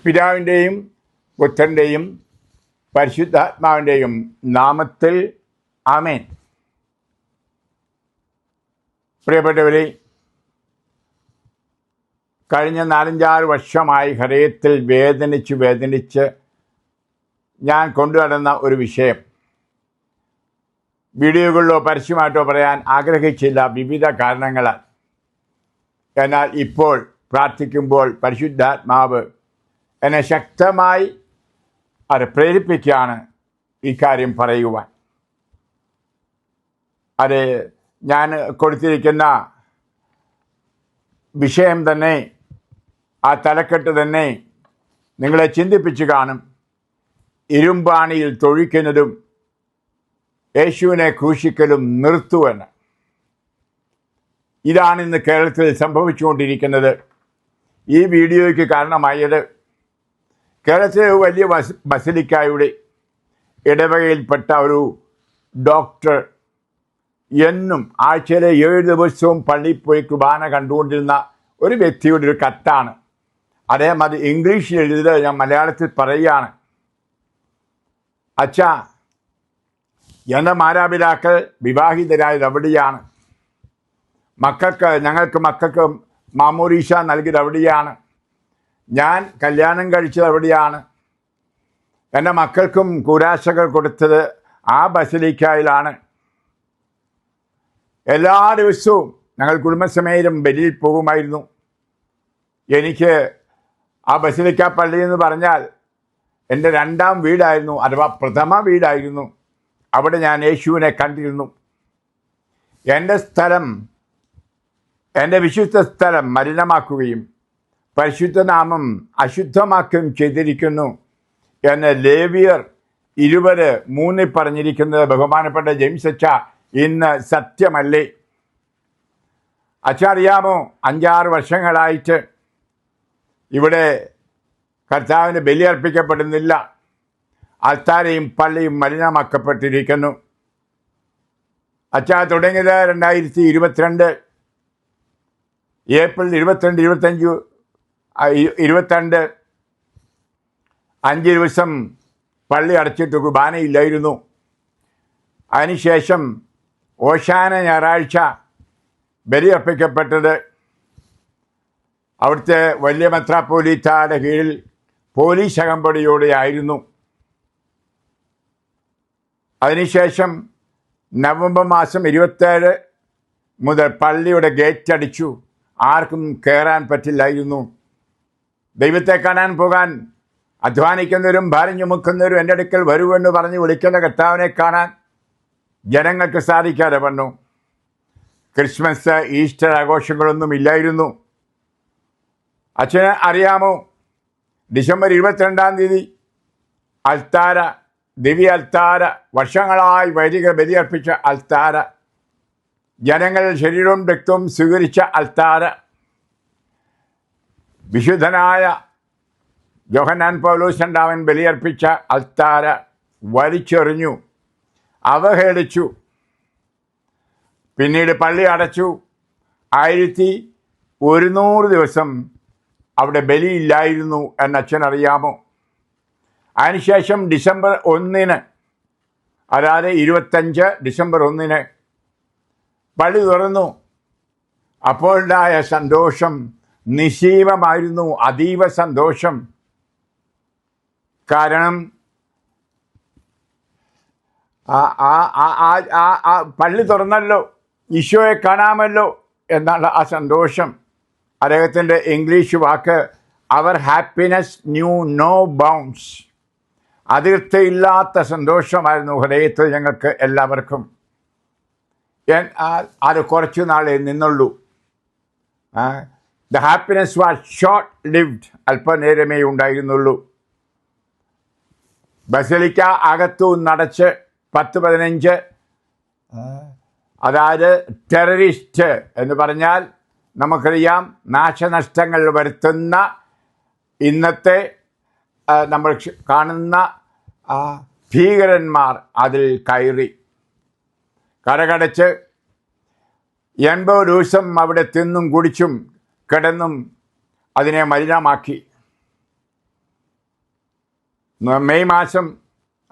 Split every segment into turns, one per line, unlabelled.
പിതാവിൻ്റെയും പുത്രൻ്റെയും പരിശുദ്ധാത്മാവിൻ്റെയും നാമത്തിൽ ആമേൻ. പ്രിയപ്പെട്ടവരെ, കഴിഞ്ഞ 4-5 വർഷമായി ഹൃദയത്തിൽ വേദനിച്ച് ഞാൻ കൊണ്ടുവരുന്ന ഒരു വിഷയം വീഡിയോകളിലോ പരസ്യമായിട്ടോ പറയാൻ ആഗ്രഹിച്ചില്ല, വിവിധ കാരണങ്ങളാൽ. എന്നാൽ ഇപ്പോൾ പ്രാർത്ഥിക്കുമ്പോൾ പരിശുദ്ധാത്മാവ് എന്നെ ശക്തമായി അത് പ്രേരിപ്പിക്കുകയാണ് ഈ കാര്യം പറയുവാൻ. അത് ഞാൻ കൊടുത്തിരിക്കുന്ന വിഷയം തന്നെ, ആ തലക്കെട്ട് തന്നെ നിങ്ങളെ ചിന്തിപ്പിച്ച് കാണും. ഇരുമ്പാണിയിൽ തൊഴിക്കുന്നതും യേശുവിനെ ക്രൂശിക്കലും നിർത്തുവെന്ന്. ഇതാണ് ഇന്ന് കേരളത്തിൽ സംഭവിച്ചുകൊണ്ടിരിക്കുന്നത്. ഈ വീഡിയോയ്ക്ക് കാരണമായത് കേരളത്തിലെ വലിയ ബസലിക്കായുടെ ഇടവകയിൽപ്പെട്ട ഒരു ഡോക്ടർ എന്നും ആഴ്ചയിലെ 7 ദിവസവും പള്ളിയിൽ പോയി കുർബാന കണ്ടുകൊണ്ടിരുന്ന ഒരു വ്യക്തിയുടെ ഒരു കത്താണ്. അദ്ദേഹം അത് ഇംഗ്ലീഷിൽ എഴുതിയത് ഞാൻ മലയാളത്തിൽ പറയുകയാണ്. അച്ഛാ, എൻ്റെ മാതാപിതാക്കൾ വിവാഹിതരായത് അവിടെയാണ്. ഞങ്ങൾക്ക് മക്കൾക്ക് മാമോദീസ നൽകിയത് അവിടെയാണ്. ഞാൻ കല്യാണം കഴിച്ചത് അവിടെയാണ്. എൻ്റെ മക്കൾക്കും കൂരാശകൾ കൊടുത്തത് ആ ബസലിക്കായിലാണ്. എല്ലാ ദിവസവും ഞങ്ങൾ കുടുംബസമേതം ബലിയിൽ പോകുമായിരുന്നു. എനിക്ക് ആ ബസലിക്ക പള്ളി എന്ന് പറഞ്ഞാൽ എൻ്റെ 2ാം വീടായിരുന്നു, അഥവാ പ്രഥമ വീടായിരുന്നു. അവിടെ ഞാൻ യേശുവിനെ കണ്ടിരുന്നു. എൻ്റെ വിശുദ്ധ സ്ഥലം മലിനമാക്കുകയും പരിശുദ്ധനാമം അശുദ്ധമാക്കുകയും ചെയ്തിരിക്കുന്നു എന്ന് ലേവ്യർ 20:3 പറഞ്ഞിരിക്കുന്നത് ബഹുമാനപ്പെട്ട ജെയിംസ് അച്ഛ ഇന്ന് സത്യമല്ലേ? അച്ഛ അറിയാമോ, 5-6 വർഷങ്ങളായിട്ട് ഇവിടെ കർത്താവിന് ബലിയർപ്പിക്കപ്പെടുന്നില്ല. അൾത്താരയും പള്ളിയും മലിനമാക്കപ്പെട്ടിരിക്കുന്നു. അച്ഛ തുടങ്ങിയത് 2022 ഏപ്രിൽ 22, 22 5 ദിവസം പള്ളി അടച്ചിട്ട് കുർബാനയില്ലായിരുന്നു. അതിനുശേഷം ഓശാന ഞായറാഴ്ച ബലിയർപ്പിക്കപ്പെട്ടത് അവിടുത്തെ വലിയ മെത്രാപ്പോലീത്തയുടെ കീഴിൽ പോലീസ് അകമ്പടിയോടെ ആയിരുന്നു. അതിനുശേഷം നവംബർ മാസം 27 മുതൽ പള്ളിയുടെ ഗേറ്റ് അടിച്ചു. ആർക്കും കയറാൻ പറ്റില്ലായിരുന്നു. ദൈവത്തെ കാണാൻ പോകാൻ അധ്വാനിക്കുന്നവരും ഭാരം ചുമക്കുന്നവരും എൻ്റെ അടുക്കൽ വരുമെന്ന് പറഞ്ഞ് വിളിക്കുന്ന കർത്താവിനെ കാണാൻ ജനങ്ങൾക്ക് സാധിക്കാതെ വന്നു. ക്രിസ്മസ്, ഈസ്റ്റർ ആഘോഷങ്ങളൊന്നും ഇല്ലായിരുന്നു. അച്ഛന് അറിയാമോ, ഡിസംബർ 22 അൽത്താര, ദിവ്യ അൽത്താര, വർഷങ്ങളായി വൈദിക ബലിയർപ്പിച്ച അൽത്താര, ജനങ്ങൾ ശരീരവും രക്തവും സ്വീകരിച്ച അൽത്താര, വിശുദ്ധനായ യോഹന്നാൻ പൗലോസ് രണ്ടാമൻ ബലിയർപ്പിച്ച അൽത്താര വലിച്ചെറിഞ്ഞു, അവഹേളിച്ചു. പിന്നീട് പള്ളി അടച്ചു. 1100 ദിവസം അവിടെ ബലിയില്ലായിരുന്നു എന്ന് അച്ഛൻ അറിയാമോ? അതിനുശേഷം ഡിസംബർ 1, അതായത് 25 ഡിസംബർ 1 പള്ളി തുറന്നു. അപ്പോഴുണ്ടായ സന്തോഷം നിശീമമായിരുന്നു, അതീവ സന്തോഷം. കാരണം പള്ളി തുറന്നല്ലോ, ഈശോയെ കാണാമല്ലോ എന്നുള്ള ആ സന്തോഷം. അദ്ദേഹത്തിൻ്റെ ഇംഗ്ലീഷ് വാക്ക് അവർ ഹാപ്പിനെസ് ന്യൂ നോ ബൗണ്ട്സ്. അതിർത്തിയില്ലാത്ത സന്തോഷമായിരുന്നു ഹൃദയത്തിൽ ഞങ്ങൾക്ക് എല്ലാവർക്കും. അത് കുറച്ചു നാളെ നിന്നുള്ളൂ. The happiness was short lived. അല്പനേരമേ ഉണ്ടായിരുന്നുള്ളൂ. ബസലിക്ക അകത്തു നടച്ച് 10-15, അതായത് ടെററിസ്റ്റ് എന്ന് പറഞ്ഞാൽ നമുക്കറിയാം, നാശനഷ്ടങ്ങൾ വരുത്തുന്ന ഇന്നത്തെ നമ്മൾ കാണുന്ന ഭീകരന്മാർ അതിൽ കയറി കരകടച്ച് 80 ദിവസം അവിടെ തിന്നും കുടിച്ചും കിടന്നും അതിനെ മലിനമാക്കി. മെയ് മാസം,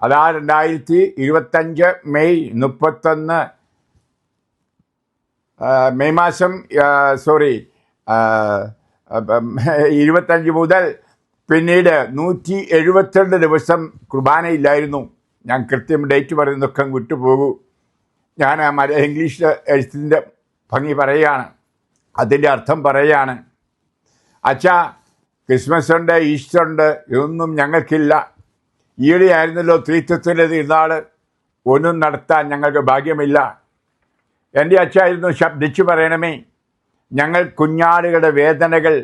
അതാ 2025 മെയ് 31, മെയ് മാസം 25 മുതൽ പിന്നീട് 172 ദിവസം കുർബാനയില്ലായിരുന്നു. ഞാൻ കൃത്യം ഡേറ്റ് പറയുന്നതൊക്കെ വിട്ടുപോകൂ. ഞാൻ ഇംഗ്ലീഷ് എഴുത്തിൻ്റെ ഭംഗി പറയുകയാണ്, അതിൻ്റെ അർത്ഥം പറയുകയാണ്. അച്ഛാ, ക്രിസ്മസ് ഉണ്ട്, ഈസ്റ്റർ ഉണ്ട്, ഇതൊന്നും ഞങ്ങൾക്കില്ല. ഈയിടെയായിരുന്നല്ലോ ത്രിത്വത്തിൻ്റെ തിരുനാൾ, ഒന്നും നടത്താൻ ഞങ്ങൾക്ക് ഭാഗ്യമില്ല. എൻ്റെ അച്ഛായിരുന്നു ശബ്ദിച്ചു പറയണമേ, ഞങ്ങൾ കുഞ്ഞാടുകളുടെ വേദനകൾ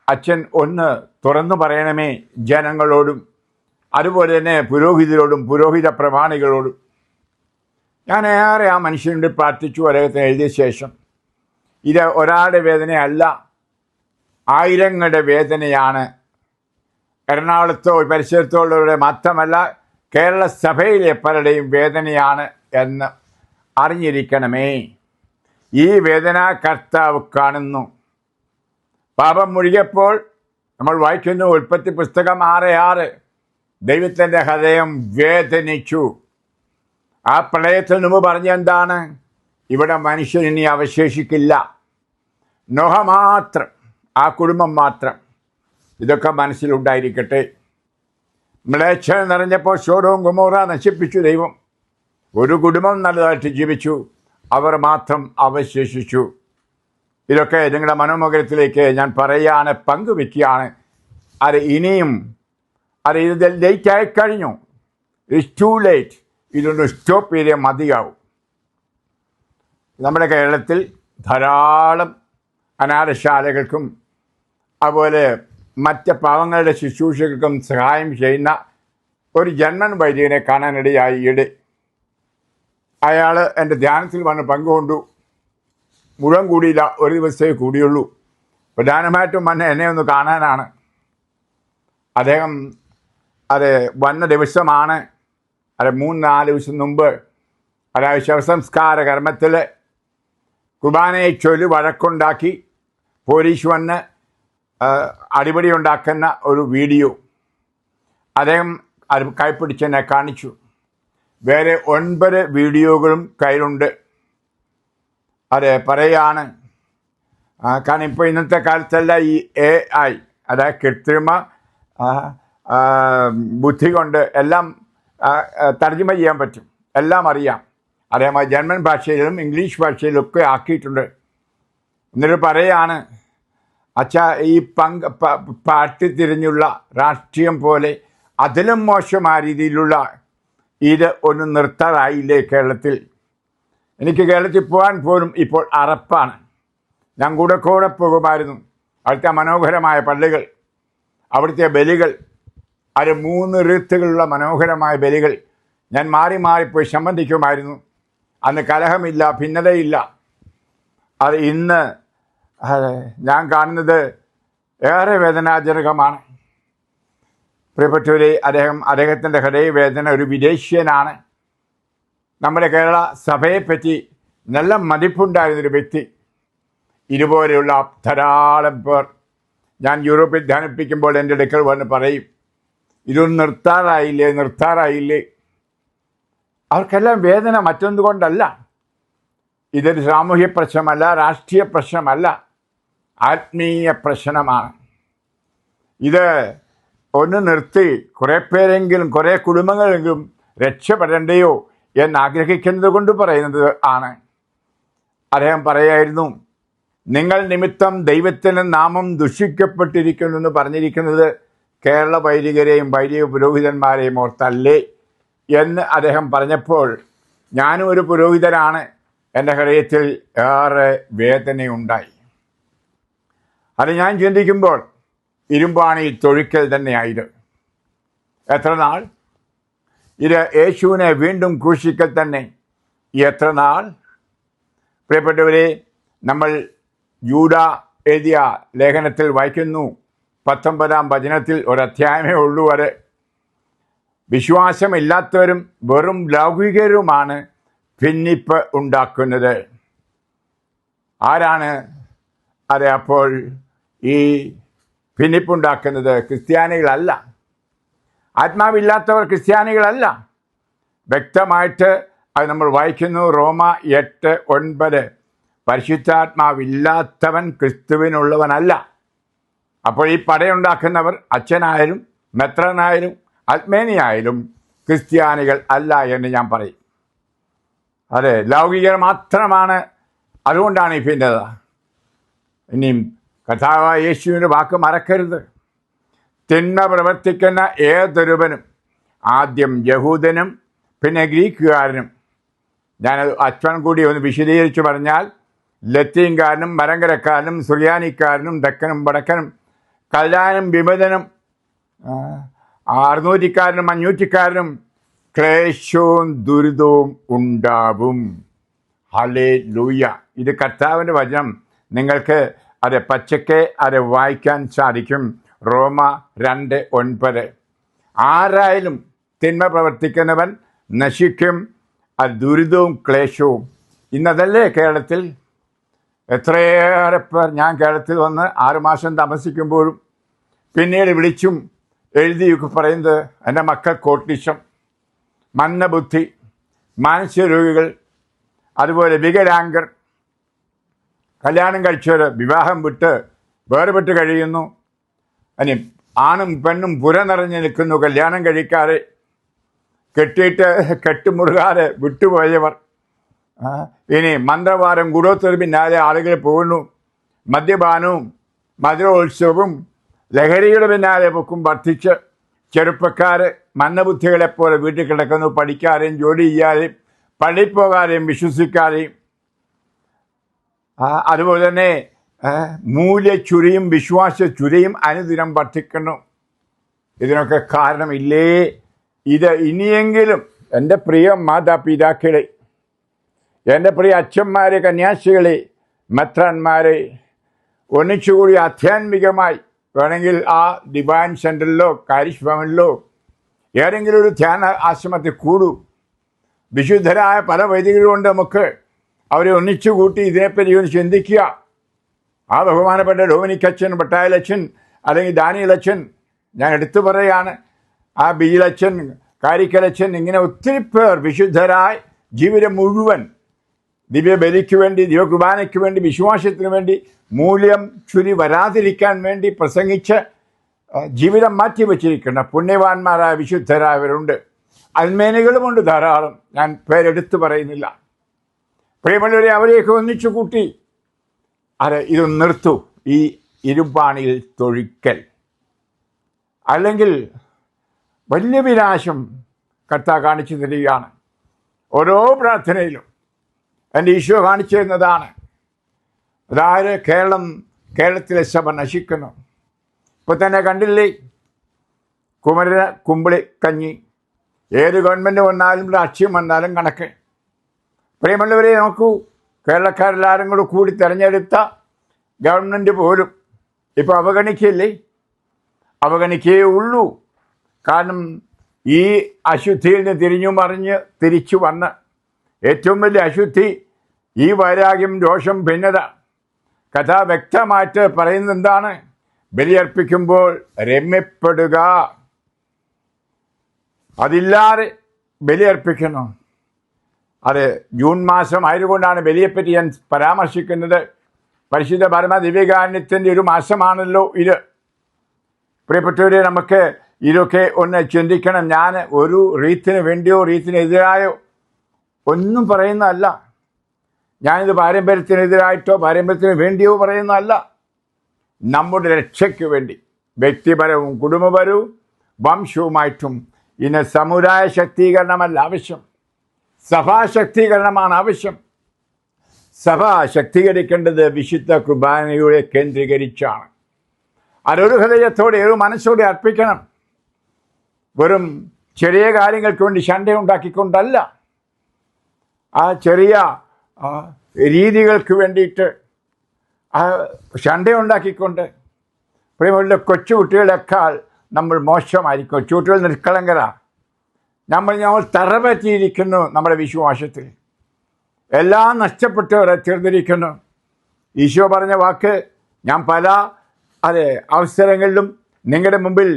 അച്ഛൻ ഒന്ന് തുറന്നു പറയണമേ ജനങ്ങളോടും, അതുപോലെ തന്നെ പുരോഹിതരോടും പുരോഹിത പ്രമാണികളോടും. ഞാൻ ഏറെ ആ മനുഷ്യനോട് പ്രാർത്ഥിച്ചു. അദ്ദേഹത്തിന് എഴുതിയ ശേഷം, ഇത് ഒരാളുടെ വേദനയല്ല, ആയിരങ്ങളുടെ വേദനയാണ്. എറണാകുളത്തോ പരിസരത്തോ ഉള്ളവരുടെ മാത്രമല്ല, കേരള സഭയിലെ പലരുടെയും വേദനയാണ് എന്ന് അറിഞ്ഞിരിക്കണമേ. ഈ വേദന കർത്താവ് കാണുന്നു. പാപം മുഴുകിയപ്പോൾ നമ്മൾ വായിക്കുന്നു, ഉൽപ്പത്തി പുസ്തകം 6:6, ദൈവത്തിൻ്റെ ഹൃദയം വേദനിച്ചു. ആ പ്രളയത്തിന് മുമ്പ് പറഞ്ഞെന്താണ്? ഇവിടെ മനുഷ്യൻ ഇനി അവശേഷിക്കില്ല, നോഹ മാത്രം, ആ കുടുംബം മാത്രം. ഇതൊക്കെ മനസ്സിലുണ്ടായിരിക്കട്ടെ. മ്ലേച്ഛത നിറഞ്ഞപ്പോൾ സോഡോം ഗൊമോറ നശിപ്പിച്ചു ദൈവം. ഒരു കുടുംബം നല്ലതായിട്ട് ജീവിച്ചു, അവർ മാത്രം അവശേഷിച്ചു. ഇതൊക്കെ നിങ്ങളുടെ മനോമുഖരത്തിലേക്ക് ഞാൻ പറയുകയാണ്, പങ്കുവെക്കുകയാണ്. അത് ഇനിയും ഇത് ലേറ്റ് ആയി കഴിഞ്ഞു. It's to late. ഇതൊന്ന് സ്റ്റോപ്പ് ചെയ്തേ മതിയാവും. നമ്മുടെ കേരളത്തിൽ ധാരാളം അനാഥശാലകൾക്കും അതുപോലെ മറ്റ് പാവങ്ങളുടെ ശുശ്രൂഷകൾക്കും സഹായം ചെയ്യുന്ന ഒരു ജർമ്മൻ വൈദികനെ കാണാനിടയായി. ഈയിടെ അയാൾ എൻ്റെ ധ്യാനത്തിൽ വന്ന് പങ്കുകൊണ്ടു. മുഴുവൻ കൂടിയില്ല, ഒരു ദിവസമേ കൂടിയുള്ളൂ. പ്രധാനമായിട്ടും വന്ന് എന്നെ ഒന്ന് കാണാനാണ്. അദ്ദേഹം അത് വന്ന ദിവസമാണ്, അത് 3-4 ദിവസം മുമ്പ്, അതായത് ശവസംസ്കാര കർമ്മത്തിൽ കുർബാനയെ ചൊല്ലി വഴക്കുണ്ടാക്കി പോലീസ് വന്ന് അടിപൊളി ഉണ്ടാക്കുന്ന ഒരു വീഡിയോ അദ്ദേഹം അത് കൈപ്പിടിച്ചെന്നെ കാണിച്ചു. വേറെ 9 വീഡിയോകളും കയ്യിലുണ്ട്. അത് പറയുകയാണ്, കാരണം ഇപ്പോൾ ഇന്നത്തെ കാലത്തല്ല ഈ AI, അതായത് കൃത്രിമ ബുദ്ധി കൊണ്ട് എല്ലാം തർജ്ജമ ചെയ്യാൻ പറ്റും, എല്ലാം അറിയാം. അതേമാതിരി ജർമ്മൻ ഭാഷയിലും ഇംഗ്ലീഷ് ഭാഷയിലും ഒക്കെ ആക്കിയിട്ടുണ്ട്. എന്നിട്ട് പറയുകയാണ്, അച്ഛാ, ഈ പാർട്ടി തിരിഞ്ഞുള്ള രാഷ്ട്രീയം പോലെ അതിലും മോശമായ രീതിയിലുള്ള ഇത് ഒന്ന് നിർത്താറായില്ലേ കേരളത്തിൽ? എനിക്ക് കേരളത്തിൽ പോകാൻ പോലും ഇപ്പോൾ അറപ്പാണ്. ഞാൻ കൂടെ പോകുമായിരുന്നു. അവിടുത്തെ മനോഹരമായ പള്ളികൾ, അവിടുത്തെ ബലികൾ, അത് 3 ഋത്തുകളുള്ള മനോഹരമായ ബലികൾ ഞാൻ മാറി മാറിപ്പോയി സംബന്ധിക്കുമായിരുന്നു. അന്ന് കലഹമില്ല, ഭിന്നതയില്ല. അത് ഇന്ന് ഞാൻ കാണുന്നത് ഏറെ വേദനാജനകമാണ്. പ്രിയപ്പെട്ടവരെ, അദ്ദേഹത്തിൻ്റെ ഹൃദയവേദന, ഒരു വിദേശീയനാണ്. നമ്മുടെ കേരള സഭയെപ്പറ്റി നല്ല മതിപ്പുണ്ടായിരുന്നൊരു വ്യക്തി. ഇതുപോലെയുള്ള ധാരാളം പേർ ഞാൻ യൂറോപ്പിൽ ധ്യാനിപ്പിക്കുമ്പോൾ എൻ്റെ അടുക്കൽ വന്ന് പറയും, ഇതൊന്നും നിർത്താറായില്ലേ. അവർക്കെല്ലാം വേദന മറ്റൊന്നുകൊണ്ടല്ല. ഇതൊരു സാമൂഹ്യ പ്രശ്നമല്ല, രാഷ്ട്രീയ പ്രശ്നമല്ല, ആത്മീയ പ്രശ്നമാണ്. ഇത് ഒന്ന് നിർത്തി കുറേ പേരെങ്കിലും, കുറേ കുടുംബങ്ങളെങ്കിലും രക്ഷപ്പെടേണ്ടയോ എന്നാഗ്രഹിക്കുന്നത് കൊണ്ട് പറയുന്നത് ആണ്. അദ്ദേഹം പറയായിരുന്നു, നിങ്ങൾ നിമിത്തം ദൈവത്തിൻ്റെ നാമം ദുഷിക്കപ്പെട്ടിരിക്കുന്നു എന്ന് പറഞ്ഞിരിക്കുന്നത് കേരള വൈദികരെയും വൈദിക പുരോഹിതന്മാരെയും ഓർത്തല്ലേ എന്ന് അദ്ദേഹം പറഞ്ഞപ്പോൾ, ഞാനും ഒരു പുരോഹിതനാണ്, എൻ്റെ ഹൃദയത്തിൽ ഏറെ വേദനയുണ്ടായി. അത് ഞാൻ ചിന്തിക്കുമ്പോൾ ഇരുമ്പാണിയിൽ തൊഴിക്കൽ തന്നെയായത്. എത്ര നാൾ? ഇത് യേശുവിനെ വീണ്ടും ക്രൂശിക്കൽ തന്നെ. എത്ര നാൾ? പ്രിയപ്പെട്ടവരെ, നമ്മൾ യൂദ എഴുതിയ ലേഖനത്തിൽ വായിക്കുന്നു, 19-ാം വചനത്തിൽ ഒരധ്യായമേ ഉള്ളൂ. അത് വിശ്വാസമില്ലാത്തവരും വെറും ലൗകികരുമാണ് ഭിന്നിപ്പ് ഉണ്ടാക്കുന്നത്. ആരാണ് അത്? അപ്പോൾ ഈ ഭിന്നിപ്പുണ്ടാക്കുന്നത് ക്രിസ്ത്യാനികളല്ല. ആത്മാവില്ലാത്തവർ ക്രിസ്ത്യാനികളല്ല. വ്യക്തമായിട്ട് അത് നമ്മൾ വായിക്കുന്നു. റോമ 8:9. പരിശുദ്ധാത്മാവില്ലാത്തവൻ ക്രിസ്തുവിനുള്ളവനല്ല. അപ്പോൾ ഈ പടയുണ്ടാക്കുന്നവർ അച്ഛനായാലും മെത്രനായാലും ആത്മേനിയായാലും ക്രിസ്ത്യാനികൾ അല്ല എന്ന് ഞാൻ പറയും. അതെ, ലൗകികർ മാത്രമാണ്. അതുകൊണ്ടാണ് ഈ ഭിന്നത. ഇനിയും കർത്താവായ യേശുവിൻ്റെ വാക്ക് മറക്കരുത്. തിന്മ പ്രവർത്തിക്കുന്ന ഏതൊരുവനും ആദ്യം യഹൂദനും പിന്നെ ഗ്രീക്കുകാരനും. ഞാനത് അച്ഛൻ കൂടി ഒന്ന് വിശദീകരിച്ച് പറഞ്ഞാൽ, ലത്തീൻകാരനും മലങ്കരക്കാരനും സുറിയാനിക്കാരനും തെക്കനും വടക്കനും കല്ലാനും വിമതനും അറുന്നൂറ്റിക്കാരനും അഞ്ഞൂറ്റിക്കാരനും ക്ലേശവും ദുരിതവും ഉണ്ടാവും. ഹല്ലേലൂയ. ഇത് കർത്താവിൻ്റെ വചനം. നിങ്ങൾക്ക് അത് പച്ചക്കെ അത് വായിക്കാൻ സാധിക്കും. റോമ 2:9. ആരായാലും തിന്മ പ്രവർത്തിക്കുന്നവൻ നശിക്കും. അത് ദുരിതവും ക്ലേശവും. ഇന്നതല്ലേ കേരളത്തിൽ എത്രയേറെ പേർ, ഞാൻ കേരളത്തിൽ വന്ന് 6 മാസം താമസിക്കുമ്പോഴും പിന്നീട് വിളിച്ചും എഴുതിയൊക്കെ പറയുന്നത് എൻ്റെ മക്കൾ കോട്ടിഷം, മന്ദബുദ്ധി, മാനസിക രോഗികൾ, അതുപോലെ വികലാംഗർ, കല്യാണം കഴിച്ചവർ വിവാഹം വിട്ട് വേർപെട്ട് കഴിയുന്നു. ഇനി ആണും പെണ്ണും പുര നിറഞ്ഞ് നിൽക്കുന്നു, കല്യാണം കഴിക്കാതെ, കെട്ടിയിട്ട് കെട്ടുമുറുകാതെ വിട്ടുപോയവർ. ഇനി മന്ത്രവാദം കൂടോത്തൊരു പിന്നാലെ ആളുകൾ പോകുന്നു. മദ്യപാനവും മധുരോത്സവവും ലഹരിയുടെ പിന്നാലെ പൊക്കും വർദ്ധിച്ച് ചെറുപ്പക്കാർ മന്ദബുദ്ധികളെപ്പോലെ വീട്ടിൽ കിടക്കുന്നു. പഠിക്കാതെയും ജോലി ചെയ്യാതെയും പള്ളിയിൽ പോകാതെയും വിശ്വസിക്കാതെയും. അതുപോലെ തന്നെ മൂല്യച്ചുരയും വിശ്വാസ ചുരയും അനുദിനം വർദ്ധിക്കുന്നു. ഇതിനൊക്കെ കാരണമില്ലേ? ഇത് ഇനിയെങ്കിലും എൻ്റെ പ്രിയ മാതാപിതാക്കളെ, എൻ്റെ പ്രിയ അച്ഛന്മാരെ, കന്യാസികളെ, മെത്രാന്മാരെ ഒന്നിച്ചുകൂടി ആധ്യാത്മികമായി വേണമെങ്കിൽ ആ ഡിവൈൻ സെൻ്ററിലോ കാരിഷ് ഭവനിലോ ഏതെങ്കിലും ഒരു ധ്യാന ആശ്രമത്തിൽ കൂടൂ. വിശുദ്ധരായ പല വൈദികരുകൊണ്ട് നമുക്ക് അവരെ ഒന്നിച്ചു കൂട്ടി ഇതിനെപ്പറ്റി ഒന്ന് ചിന്തിക്കുക. ആ ബഹുമാനപ്പെട്ട ഡൊമിനിക്കച്ചൻ, പട്ടായലച്ചൻ, അല്ലെങ്കിൽ ദാനിയലച്ചൻ, ഞാൻ എടുത്തു പറയുകയാണ്, ആ ബിജിലച്ചൻ, കാരിക്കലച്ചൻ, ഇങ്ങനെ ഒത്തിരി പേർ വിശുദ്ധരായി ജീവിതം മുഴുവൻ ദിവ്യബലിക്ക് വേണ്ടി, ദിവ്യകുർബാനയ്ക്ക് വേണ്ടി, വിശ്വാസത്തിന് വേണ്ടി, മൂല്യം ചുരി വരാതിരിക്കാൻ വേണ്ടി പ്രസംഗിച്ച് ജീവിതം മാറ്റിവെച്ചിരിക്കുന്ന പുണ്യവാന്മാരായ വിശുദ്ധരായവരുണ്ട്. അൽമേനികളുമുണ്ട് ധാരാളം. ഞാൻ പേരെടുത്ത് പറയുന്നില്ല. പ്രിയമുള്ളവരെ, അവരെയൊക്കെ ഒന്നിച്ചു കൂട്ടി ഇത് നിർത്തു. ഈ ഇരുമ്പാണിയിൽ തൊഴിക്കൽ, അല്ലെങ്കിൽ വലിയ വിനാശം കർത്താവ് കാണിച്ചു തരികയാണ്. ഓരോ പ്രാർത്ഥനയിലും എൻ്റെ ഈശോ കാണിച്ചു തരുന്നതാണ്. അതായത് കേരളത്തിലെ സഭ നശിക്കുന്നു. ഇപ്പോൾ തന്നെ കണ്ടില്ലേ, കുമരന കുമ്പിളി കഞ്ഞി. ഏത് ഗവൺമെൻറ് വന്നാലും രാഷ്ട്രീയം വന്നാലും കണക്ക്. പ്രിയമുള്ളവരെ, നോക്കൂ, കേരളക്കാരെല്ലാവരും കൂടി കൂടി തിരഞ്ഞെടുത്ത ഗവൺമെൻറ് പോലും ഇപ്പോൾ അവഗണിക്കില്ലേ? അവഗണിക്കേ ഉള്ളൂ. കാരണം ഈ അശുദ്ധിയിൽ നിന്ന് തിരിഞ്ഞു മറിഞ്ഞ് തിരിച്ചു വന്ന് ഏറ്റവും വലിയ അശുദ്ധി ഈ വൈരാഗ്യം, രോഷം, ഭിന്നത. കഥ വ്യക്തമായിട്ട് പറയുന്നത് എന്താണ്? ബലിയർപ്പിക്കുമ്പോൾ രമ്യപ്പെടുക. അതില്ലാതെ ബലിയർപ്പിക്കുന്നു. അത് ജൂൺ മാസം ആയതുകൊണ്ടാണ് ബലിയെപ്പറ്റി ഞാൻ പരാമർശിക്കുന്നത്. പരിശുദ്ധ പരമ ദിവ്യകാരുണ്യത്തിൻ്റെ ഒരു മാസമാണല്ലോ ഇത്. പ്രിയപ്പെട്ടവരെ, നമുക്ക് ഇതൊക്കെ ഒന്ന് ചിന്തിക്കണം. ഞാൻ ഒരു റീത്തിന് വേണ്ടിയോ റീത്തിനെതിരായോ ഒന്നും പറയുന്നതല്ല. ഞാനിത് പാരമ്പര്യത്തിനെതിരായിട്ടോ പാരമ്പര്യത്തിന് വേണ്ടിയോ പറയുന്നതല്ല. നമ്മുടെ രക്ഷയ്ക്ക് വേണ്ടി, വ്യക്തിപരവും കുടുംബപരവും വംശവുമായിട്ടും. ഇന്ന് സമുദായ ശക്തീകരണമല്ല ആവശ്യം, സഭാശക്തീകരണമാണ് ആവശ്യം. സഭ ശക്തീകരിക്കേണ്ടത് വിശുദ്ധ കുർബാനയുടെ കേന്ദ്രീകരിച്ചാണ്. അതൊരു ഹൃദയത്തോടെ, ഒരു മനസ്സോടെ അർപ്പിക്കണം. വെറും ചെറിയ കാര്യങ്ങൾക്ക് വേണ്ടി ശണ്ടയുണ്ടാക്കിക്കൊണ്ടല്ല, ആ ചെറിയ രീതികൾക്ക് വേണ്ടിയിട്ട് ശണ്ടയുണ്ടാക്കിക്കൊണ്ട്. പ്രിയമുള്ള കൊച്ചുകുട്ടികളെക്കാൾ നമ്മൾ മോശമായിരിക്കും. കൊച്ചുകുട്ടികൾ നിഷ്കളങ്കരാ. നമ്മൾ തറപറ്റിയിരിക്കുന്നു. നമ്മുടെ വിശ്വാസത്തിൽ എല്ലാം നഷ്ടപ്പെട്ടവരെ തീർന്നിരിക്കുന്നു. ഈശോ പറഞ്ഞ വാക്ക് ഞാൻ പല അവസരങ്ങളിലും നിങ്ങളുടെ മുമ്പിൽ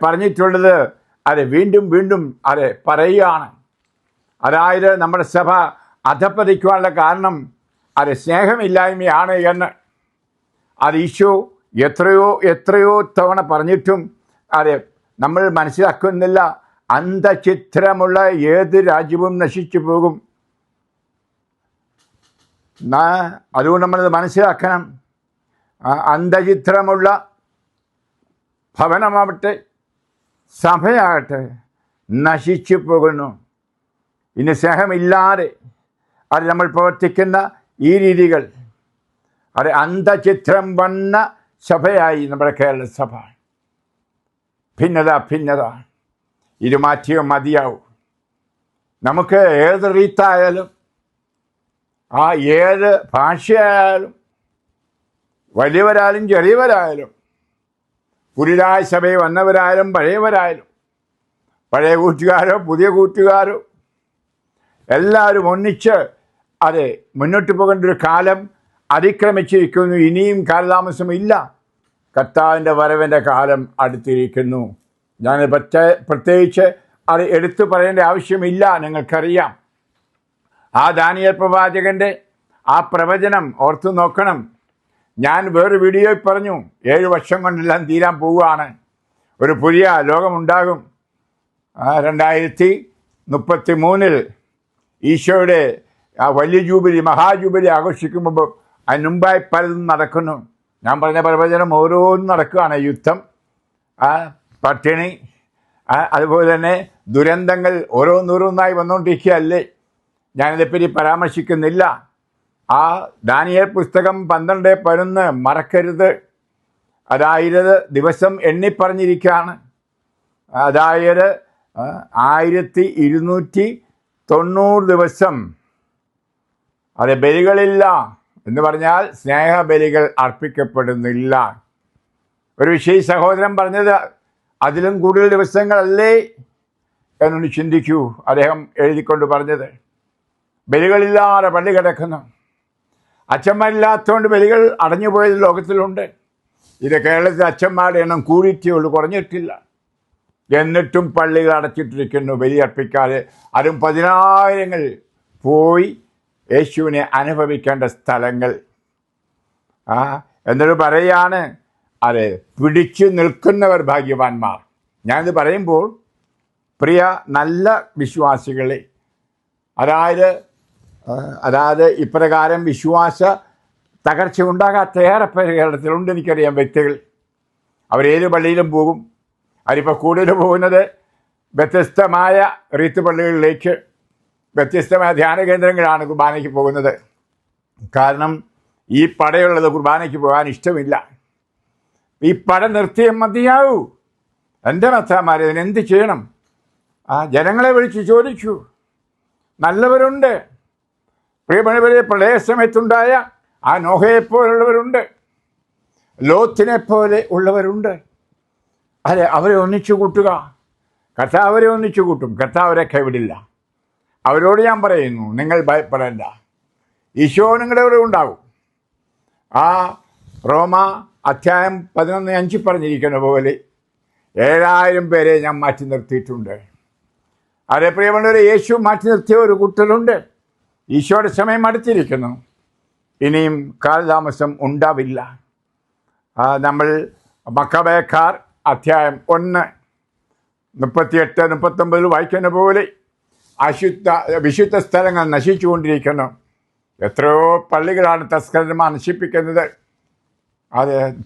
പറഞ്ഞിട്ടുള്ളത് വീണ്ടും വീണ്ടും പറയുകയാണ്. അതായത് നമ്മുടെ സഭ അധപ്പതിക്കുവാനുള്ള കാരണം സ്നേഹമില്ലായ്മയാണ് എന്ന്. ഈശോ എത്രയോ തവണ പറഞ്ഞിട്ടും നമ്മൾ മനസ്സിലാക്കുന്നില്ല. അന്ധചിത്രമുള്ള ഏത് രാജ്യവും നശിച്ചു പോകും. അതുകൊണ്ട് നമ്മളത് മനസ്സിലാക്കണം. അന്ധചിത്രമുള്ള ഭവനമാവട്ടെ സഭയാകട്ടെ നശിച്ചു പോകുന്നു. ഇനി സ്നേഹമില്ലാതെ നമ്മൾ പ്രവർത്തിക്കുന്ന ഈ രീതികൾ അന്ധചിത്രം വന്ന സഭയായി നമ്മുടെ കേരള സഭ. ഭിന്നത ഇത് മാറ്റിയോ മതിയാവും. നമുക്ക് ഏത് റീത്തായാലും ഏത് ഭാഷയായാലും വലിയവരായാലും ചെറിയവരായാലും പുതിയതായ സഭയിൽ വന്നവരായാലും പഴയവരായാലും പഴയ കൂട്ടുകാരോ പുതിയ കൂട്ടുകാരോ എല്ലാവരും ഒന്നിച്ച് മുന്നോട്ട് പോകേണ്ട ഒരു കാലം അതിക്രമിച്ചിരിക്കുന്നു. ഇനിയും കാലതാമസമില്ല. കർത്താവിൻ്റെ വരവിൻ്റെ കാലം അടുത്തിരിക്കുന്നു. ഞാൻ പ്രത്യേകിച്ച് എടുത്തു പറയേണ്ട ആവശ്യമില്ല. നിങ്ങൾക്കറിയാം. ദാനിയേൽ പ്രവാചകൻ്റെ പ്രവചനം ഓർത്തു നോക്കണം. ഞാൻ വേറൊരു വീഡിയോയിൽ പറഞ്ഞു, 7 വർഷം കൊണ്ടെല്ലാം തീരാൻ പോവുകയാണ്. ഒരു പുതിയ ലോകമുണ്ടാകും. 2033 ഈശോയുടെ വലിയ ജൂബിലി, മഹാജൂബിലി ആഘോഷിക്കുമ്പോൾ അതിന് മുമ്പായി പലതും നടക്കുന്നു. ഞാൻ പറഞ്ഞ പ്രവചനം ഓരോന്നും നടക്കുകയാണ്. യുദ്ധം, പട്ടിണി, അതുപോലെ തന്നെ ദുരന്തങ്ങൾ ഓരോന്നോരോന്നായി വന്നുകൊണ്ടിരിക്കുകയല്ലേ. ഞാനിതേപ്പറ്റി പരാമർശിക്കുന്നില്ല. ദാനിയേൽ പുസ്തകം 12:11 മറക്കരുത്. അതായത് ദിവസം എണ്ണിപ്പറഞ്ഞിരിക്കുകയാണ്. അതായത് 1290 ദിവസം ബലികളില്ല എന്ന് പറഞ്ഞാൽ സ്നേഹബലികൾ അർപ്പിക്കപ്പെടുന്നില്ല. ഒരു വിഷയ സഹോദരൻ പറഞ്ഞത് അതിലും കൂടുതൽ ദിവസങ്ങളല്ലേ എന്നൊന്ന് ചിന്തിക്കൂ. അദ്ദേഹം എഴുതിക്കൊണ്ട് പറഞ്ഞത് ബലികളില്ലാതെ പള്ളി കിടക്കുന്നു. അച്ഛന്മാരില്ലാത്തതുകൊണ്ട് ബലികൾ അടഞ്ഞുപോയത് ലോകത്തിലുണ്ട്. ഇത് കേരളത്തിൽ അച്ഛന്മാരുടെ എണ്ണം കൂടിയിട്ടേ ഉള്ളൂ, കുറഞ്ഞിട്ടില്ല. എന്നിട്ടും പള്ളികൾ അടച്ചിട്ടിരിക്കുന്നു ബലി അർപ്പിക്കാതെ. അതും 10,000 പോയി യേശുവിനെ അനുഭവിക്കേണ്ട സ്ഥലങ്ങൾ. എന്നൊരു പറയാണ് പിടിച്ചു നിൽക്കുന്നവർ ഭാഗ്യവാന്മാർ. ഞാനിത് പറയുമ്പോൾ പ്രിയ നല്ല വിശ്വാസികളെ, അതായത് ഇപ്രകാരം വിശ്വാസ തകർച്ച ഉണ്ടാകാത്ത ഏറെ പേര് കേരളത്തിലുണ്ട്. എനിക്കറിയാം വ്യക്തികൾ. അവരേത് പള്ളിയിലും പോകും. അവരിപ്പോൾ കൂടുതൽ പോകുന്നത് വ്യത്യസ്തമായ റീത്ത് പള്ളികളിലേക്ക്, വ്യത്യസ്തമായ ധ്യാന കേന്ദ്രങ്ങളാണ് കുർബാനയ്ക്ക് പോകുന്നത്. കാരണം ഈ പടയുള്ളത് കുർബാനയ്ക്ക് പോകാൻ ഇഷ്ടമില്ല. ഈ പട നിർത്തിയേ മതിയാവൂ. എൻ്റെ മത്താമാരെ ഇതിനെന്ത് ചെയ്യണം? ജനങ്ങളെ വിളിച്ച് ചോദിച്ചു. നല്ലവരുണ്ട്. പ്രിയപ്പെട്ടവരെ, പ്രളയ സമയത്തുണ്ടായ നോഹയെപ്പോലുള്ളവരുണ്ട്, ലോത്തിനെ പോലെ ഉള്ളവരുണ്ട്. അവരെ ഒന്നിച്ചു കൂട്ടുക. കർത്താവ് അവരെ ഒന്നിച്ചു കൂട്ടും. കർത്താവ് അവരെ കൈവിടില്ല. അവരോട് ഞാൻ പറയുന്നു, നിങ്ങൾ ഭയപ്പെടേണ്ട. ഈശോ നിങ്ങളുടെ കൂടെ ഉണ്ടാകും. റോമ 11:5 പറഞ്ഞിരിക്കുന്ന പോലെ 7,000 പേരെ ഞാൻ മാറ്റി നിർത്തിയിട്ടുണ്ട്. പ്രിയമുള്ളവരെ, യേശു മാറ്റി നിർത്തിയ ഒരു കൂട്ടരുണ്ട്. ഈശോയുടെ സമയം അടുത്തിരിക്കുന്നു. ഇനിയും കാലതാമസം ഉണ്ടാവില്ല. നമ്മൾ മക്കബേക്കാർ 1:38-39 വായിക്കുന്ന പോലെ വിശുദ്ധ സ്ഥലങ്ങൾ നശിച്ചുകൊണ്ടിരിക്കുന്നു. എത്രയോ പള്ളികളാണ് തസ്കരന്മാർ നശിപ്പിക്കുന്നത്.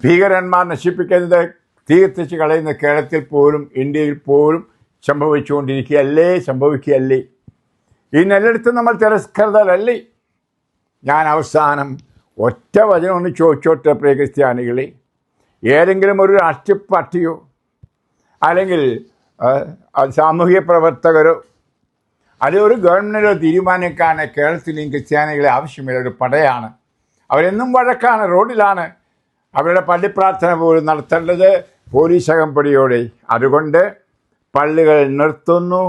ഭീകരന്മാർ നശിപ്പിക്കുന്നത്, തീ കത്തിച്ച് കളയുന്ന കേരളത്തിൽ പോലും ഇന്ത്യയിൽ പോലും സംഭവിക്കുകയല്ലേ. ഈ നെല്ലെടുത്ത് നമ്മൾ തിരസ്കൃതരല്ലേ? ഞാൻ അവസാനം ഒറ്റ വചനം ഒന്ന് ചോദിച്ചോട്ടെ പ്രിയ ക്രിസ്ത്യാനികളെ. ഏതെങ്കിലും ഒരു രാഷ്ട്രീയ പാർട്ടിയോ അല്ലെങ്കിൽ സാമൂഹിക പ്രവർത്തകരോ ഒരു ഗവൺമെൻറ്റോ തീരുമാനിക്കാൻ കേരളത്തിലെയും ക്രിസ്ത്യാനികളെ ആവശ്യമില്ല. ഒരു പടയാണ്. അവരെന്നും വഴക്കാണ്, റോഡിലാണ്. അവരുടെ പള്ളി പ്രാർത്ഥന പോലും നടത്തേണ്ടത് പോലീസ് അകമ്പടിയോടെ. അതുകൊണ്ട് പള്ളികൾ നിർത്തുന്നു.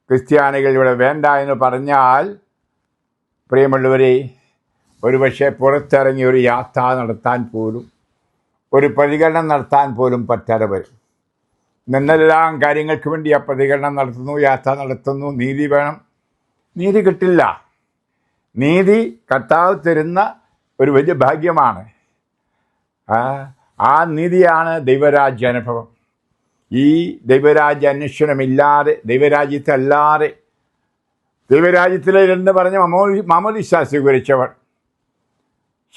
ക്രിസ്ത്യാനികൾ ഇവിടെ വേണ്ട എന്ന് പറഞ്ഞാൽ, പ്രിയമുള്ളവരെ, ഒരുപക്ഷെ പുറത്തിറങ്ങി ഒരു യാത്ര നടത്താൻ പോലും, ഒരു പരിഗണന നടത്താൻ പോലും പറ്റാതെ വരും. നിന്നെല്ലാം കാര്യങ്ങൾക്ക് വേണ്ടി ആ പ്രതികരണം നടത്തുന്നു, യാത്ര നടത്തുന്നു. നീതി വേണം. നീതി കിട്ടില്ല. നീതി കർത്താവ് തരുന്ന ഒരു വലിയ ഭാഗ്യമാണ്. ആ നീതിയാണ് ദൈവരാജ്യ അനുഭവം. ഈ ദൈവരാജ്യ അന്വേഷണമില്ലാതെ, ദൈവരാജ്യത്തല്ലാതെ, ദൈവരാജ്യത്തിലെന്ന് പറഞ്ഞ് മാമോദീസ സ്വീകരിച്ചവർ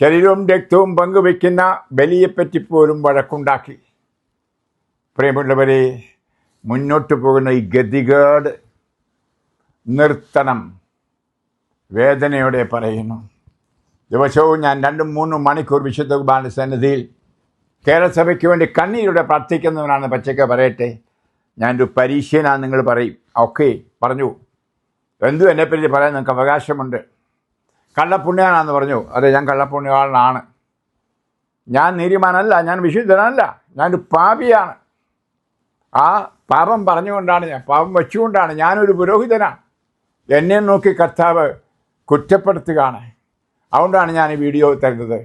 ശരീരവും രക്തവും പങ്കുവയ്ക്കുന്ന ബലിയെപ്പറ്റി പോലും വഴക്കുണ്ടാക്കി. പ്രിയമുള്ളവരെ, മുന്നോട്ട് പോകുന്ന ഈ ഗതികേട് നിർത്തണം. വേദനയോടെ പറയുന്നു. ദിവസവും ഞാൻ 2-3 മണിക്കൂർ വിശുദ്ധ കുർബാന സന്നിധിയിൽ കേരള സഭയ്ക്ക് വേണ്ടി കണ്ണീരോടെ പ്രാർത്ഥിക്കുന്നവനാണ്. പച്ചയ്ക്ക് പറയട്ടെ, ഞാനൊരു പരീക്ഷനാന്ന് നിങ്ങൾ പറയും. ഓക്കെ, പറഞ്ഞു. എന്തും എന്നെപ്പറ്റി പറയാൻ നിങ്ങൾക്ക് അവകാശമുണ്ട്. കള്ളപ്പുണ്യാനാന്ന് പറഞ്ഞു. അതെ, ഞാൻ കള്ളപ്പുണ്യവാളനാണ്. ഞാൻ നീതിമാനല്ല, ഞാൻ വിശുദ്ധനല്ല, ഞാനൊരു പാപിയാണ്. ആ പാപം പറഞ്ഞുകൊണ്ടാണ്, ഞാൻ പാപം വെച്ചുകൊണ്ടാണ് ഞാനൊരു പുരോഹിതനാണ്. എന്നെ നോക്കി കർത്താവ് കുറ്റപ്പെടുത്തുകയാണ്. അതുകൊണ്ടാണ് ഞാൻ ഈ വീഡിയോ തരുന്നത്.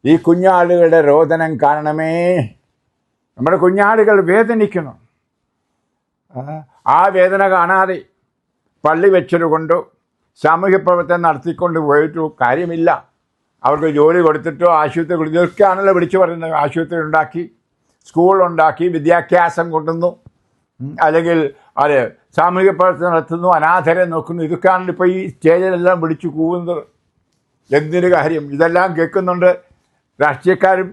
ഈ കുഞ്ഞാളുകളുടെ രോദനം കാണണമേ. നമ്മുടെ കുഞ്ഞാളുകൾ വേദനിക്കുന്നു. ആ വേദന കാണാതെ പള്ളി വെച്ചതുകൊണ്ടോ സാമൂഹ്യ പ്രവർത്തനം നടത്തിക്കൊണ്ട് പോയിട്ടോ കാര്യമില്ല. അവർക്ക് ജോലി കൊടുത്തിട്ടോ ആശുപത്രി കൊടുത്തു, ഇതൊക്കെയാണല്ലോ വിളിച്ചു പറയുന്നത്. ആശുപത്രി ഉണ്ടാക്കി, സ്കൂളുണ്ടാക്കി, വിദ്യാഭ്യാസം കൊണ്ടുവന്നു, അല്ലെങ്കിൽ അത് സാമൂഹിക പ്രവർത്തനം നടത്തുന്നു, അനാഥരെ നോക്കുന്നു. ഇതൊക്കെയാണല്ലോ ഇപ്പോൾ ഈ സ്റ്റേജിലെല്ലാം വിളിച്ചു കൂവുന്നത്. എന്തിനു കാര്യം? ഇതെല്ലാം കേൾക്കുന്നുണ്ട് രാഷ്ട്രീയക്കാരും,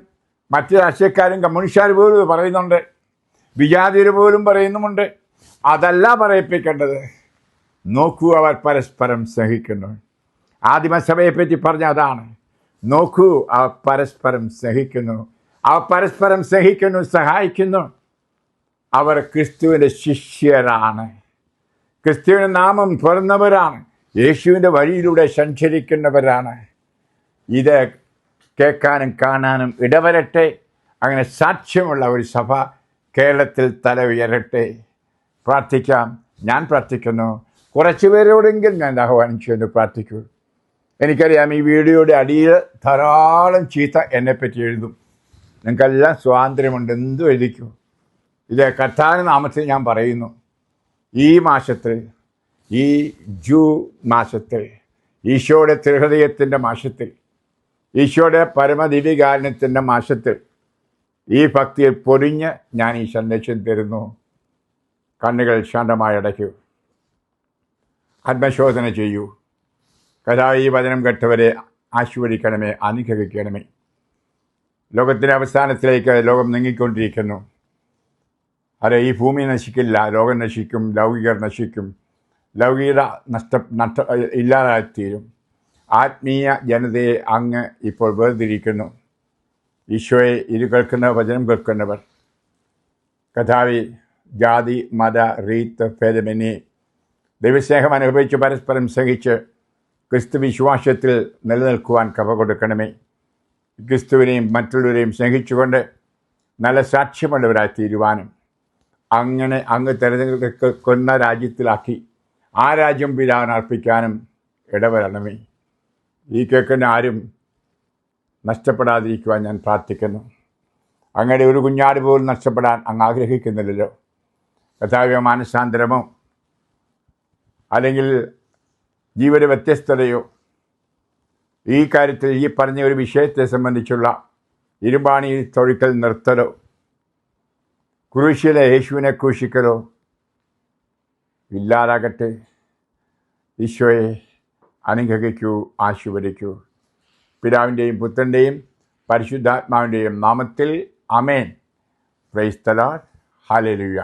മറ്റ് രാഷ്ട്രീയക്കാരും, കമ്മ്യൂണിസ്റ്റുകാർ പോലും പറയുന്നുണ്ട്, വിജാതിർ പോലും പറയുന്നുമുണ്ട്. അതല്ല പറയിപ്പിക്കേണ്ടത്. നോക്കൂ, അവർ പരസ്പരം സ്നേഹിക്കുന്നു. ആദിമസഭയെപ്പറ്റി പറഞ്ഞ അതാണ്. നോക്കൂ, അവർ പരസ്പരം സ്നേഹിക്കുന്നു. അവർ പരസ്പരം സ്നേഹിക്കുന്നു, സഹായിക്കുന്നു. അവർ ക്രിസ്തുവിൻ്റെ ശിഷ്യരാണ്. ക്രിസ്തുവിൻ്റെ നാമം തുറന്നവരാണ്. യേശുവിൻ്റെ വഴിയിലൂടെ സഞ്ചരിക്കുന്നവരാണ്. ഇത് കേൾക്കാനും കാണാനും ഇടവരട്ടെ. അങ്ങനെ സാക്ഷ്യമുള്ള ഒരു സഭ കേരളത്തിൽ തല ഉയരട്ടെ. പ്രാർത്ഥിക്കാം. ഞാൻ പ്രാർത്ഥിക്കുന്നു. കുറച്ച് പേരോടെങ്കിലും ഞാൻ ആഹ്വാനിച്ചു എന്ന് പ്രാർത്ഥിക്കൂ. എനിക്കറിയാം, ഈ വീഡിയോയുടെ അടിയിൽ ധാരാളം ചീത്ത എന്നെപ്പറ്റി എഴുതും. നിങ്ങൾക്കെല്ലാം സ്വാതന്ത്ര്യമുണ്ട്, എന്തും എഴുതിക്കൂ. ഇത് കർത്താവിന്റെ നാമത്തിൽ ഞാൻ പറയുന്നു. ഈ മാസത്തിൽ, ഈ ജൂൺ മാസത്തിൽ, ഈശോയുടെ തിരുഹൃദയത്തിൻ്റെ മാസത്തിൽ, ഈശോയുടെ പരമദിവ്യകാരുണ്യത്തിൻ്റെ മാസത്തിൽ ഈ ഭക്തിയിൽ പൊരിഞ്ഞ് ഞാൻ ഈ സന്ദേശം തരുന്നു. കണ്ണുകൾ ശാന്തമായി അടയ്ക്കൂ. ആത്മശോധന ചെയ്യൂ. കഥാ ഈ വചനം കേട്ടവരെ ആശീർവദിക്കണമേ, അനുഗ്രഹിക്കണമേ. ലോകത്തിൻ്റെ അവസാനത്തിലേക്ക് ലോകം നീങ്ങിക്കൊണ്ടിരിക്കുന്നു. അതെ, ഈ ഭൂമി നശിക്കില്ല, ലോകം നശിക്കും, ലൗകികർ നശിക്കും, ലൗകികത ഇല്ലാതായിത്തീരും. ആത്മീയ ജനതയെ അങ്ങ് ഇപ്പോൾ വേർതിരിക്കുന്നു. ഈശോയെ ഇത് കേൾക്കുന്നവർ, വചനം കേൾക്കുന്നവർ, കഥാവി ജാതി മത റീത്ത് ഭേദമന്യേ ദൈവസ്നേഹം അനുഭവിച്ച് പരസ്പരം സഹിച്ച് ക്രിസ്തു വിശ്വാസത്തിൽ നിലനിൽക്കുവാൻ കൃപ കൊടുക്കണമേ. ക്രിസ്തുവിനെയും മറ്റുള്ളവരെയും സ്നേഹിച്ചുകൊണ്ട് നല്ല സാക്ഷ്യമുള്ളവരായി തീരുവാനും അങ്ങനെ അങ്ങ് തിരഞ്ഞെടുക്കുന്ന രാജ്യത്തിലാക്കി ആ രാജ്യം പിതാവിന് അർപ്പിക്കാനും ഇടവരണമേ. ഈ കേൾക്കുന്ന ആരും നഷ്ടപ്പെടാതിരിക്കുവാൻ ഞാൻ പ്രാർത്ഥിക്കുന്നു. അങ്ങയുടെ ഒരു കുഞ്ഞാട് പോലും നഷ്ടപ്പെടാൻ അങ്ങ് ആഗ്രഹിക്കുന്നില്ലല്ലോ. കർത്താവേ, മാനസാന്തരമോ അല്ലെങ്കിൽ ജീവിത വ്യത്യസ്തതയോ ഈ കാര്യത്തിൽ ഈ പറഞ്ഞ ഒരു വിഷയത്തെ സംബന്ധിച്ചുള്ള ഇരുമ്പാണി തൊഴിക്കൽ നിർത്തലോ ക്രൂശിലെ യേശുവിനെ ക്രൂശിക്കലോ ഇല്ലാതാകട്ടെ. ഈശോയെ അനുഗ്രഹിക്കൂ, ആശീർവദിക്കൂ. പിതാവിൻ്റെയും പുത്രൻ്റെയും പരിശുദ്ധാത്മാവിൻ്റെയും നാമത്തിൽ ആമേൻ. Praise the Lord. ഹല്ലേലൂയ.